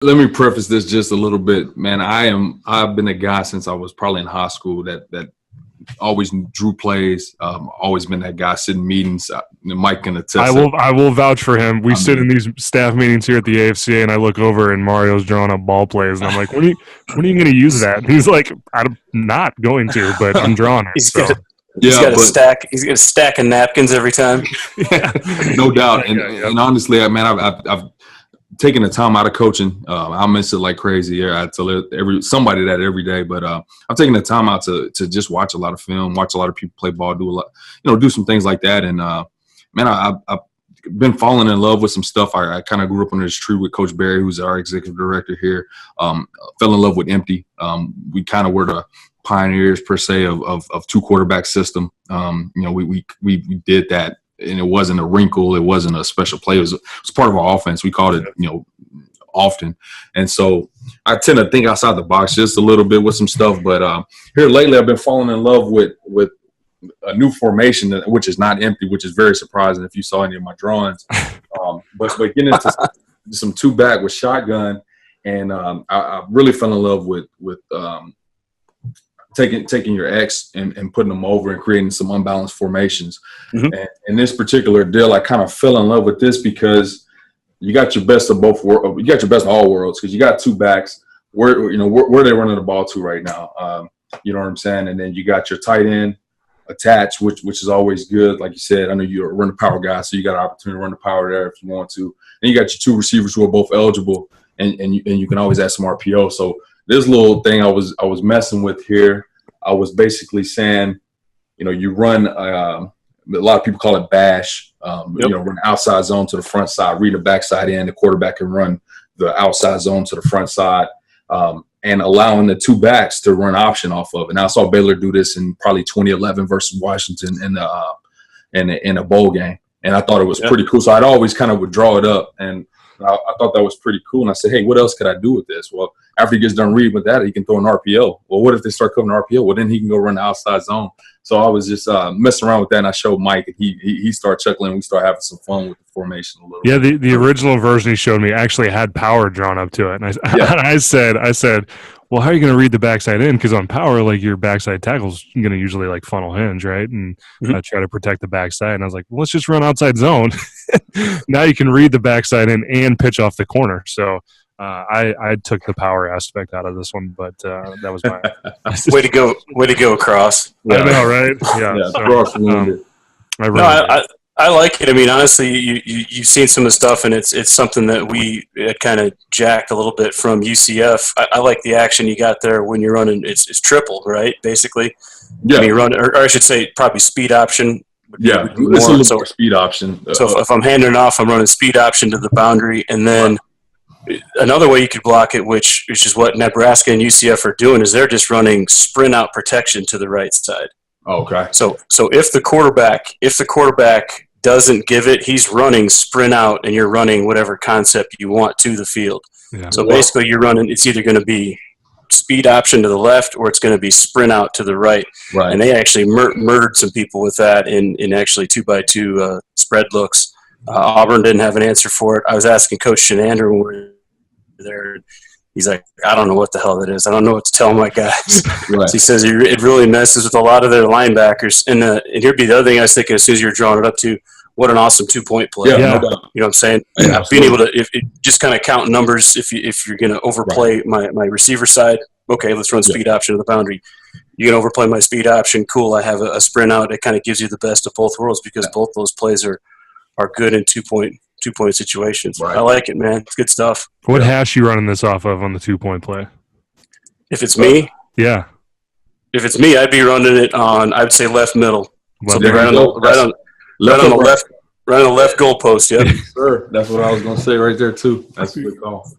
Let me preface this just a little bit, man. I've been a guy since I was probably in high school that always drew plays. Always been that guy sitting meetings. Mike can attest. I will vouch for him. We sit in these staff meetings here at the AFCA, and I look over and Mario's drawing up ball plays, and I'm like, when are you going to use that? And he's like, I'm not going to, but I'm drawing it. He's got a stack of napkins every time. Yeah, no doubt. And honestly, man, I've taking the time out of coaching. I miss it like crazy. Yeah, I tell somebody that every day. But I'm taking the time out to just watch a lot of film, watch a lot of people play ball, do some things like that. And man, I've been falling in love with some stuff. I kind of grew up under this tree with Coach Barry, who's our executive director here. Fell in love with empty. We kind of were the pioneers per se of two quarterback system. We did that. And it wasn't a wrinkle. It wasn't a special play. It was part of our offense. We called it, often. And so I tend to think outside the box just a little bit with some stuff. But here lately, I've been falling in love with a new formation, which is not empty, which is very surprising if you saw any of my drawings. But getting into some two-back with shotgun, and I really fell in love with taking your X and putting them over and creating some unbalanced formations. Mm-hmm. And in this particular deal, I kind of fell in love with this because you got your best of both worlds. You got your best of all worlds because you got two backs. Where they're running the ball to right now. You know what I'm saying? And then you got your tight end attached, which is always good. Like you said, I know you're a run the power guy, so you got an opportunity to run the power there if you want to. And you got your two receivers who are both eligible, and you can always add some RPO. So this little thing I was messing with here, I was basically saying, you run a lot of people call it bash. Run outside zone to the front side, read the backside end. The quarterback can run the outside zone to the front side, and allowing the two backs to run option off of it. And I saw Baylor do this in probably 2011 versus Washington in a bowl game, and I thought it was pretty cool. So I'd always kind of would draw it up, and I thought that was pretty cool. And I said, hey, what else could I do with this? Well, after he gets done reading with that, he can throw an RPO. Well, what if they start covering RPO? Well, then he can go run the outside zone. So I was just messing around with that, and I showed Mike, and he started chuckling. We started having some fun with the formation a little bit. Yeah, the original version he showed me actually had power drawn up to it. And I said, well, how are you going to read the backside in? Because on power, like your backside tackle's going to usually like funnel hinge, right? And try to protect the backside. And I was like, well, let's just run outside zone. Now you can read the backside in and pitch off the corner. So I took the power aspect out of this one, but that was my way to go across. Yeah. I know, right? Yeah. I like it. I mean, honestly, you've seen some of the stuff, and it's something that we had kind of jacked a little bit from UCF. I like the action you got there when you're running. It's triple, right? Basically, when you run, or I should say, probably speed option. Yeah, it's a little more speed option. So if I'm handing it off, I'm running speed option to the boundary, and then another way you could block it, which is what Nebraska and UCF are doing, is they're just running sprint out protection to the right side. Okay. So if the quarterback doesn't give it, he's running sprint out, and you're running whatever concept you want to the field. Yeah. So basically you're running, it's either going to be speed option to the left or it's going to be sprint out to the right. Right. And they actually murdered some people with that in actually 2x2 spread looks. Auburn didn't have an answer for it. I was asking Coach Shenander when we were there. He's like, I don't know what the hell that is. I don't know what to tell my guys. Right. So he says it really messes with a lot of their linebackers. And here'd be the other thing I was thinking as soon as you're drawing it up to, what an awesome 2-point play. Yeah. You know what I'm saying? Yeah, being able to just kind of count numbers if you're going to overplay my receiver side, okay, let's run speed option to the boundary. You can overplay my speed option, cool, I have a sprint out. It kind of gives you the best of both worlds because both those plays are good in 2-point situations. Right. I like it, man. It's good stuff. What hash you running this off of on the 2-point play? If it's me? Yeah. If it's me, I'd be running it on, I would say left middle. So right on the left goalpost, yeah. Sure. That's what I was going to say right there, too. That's a good call.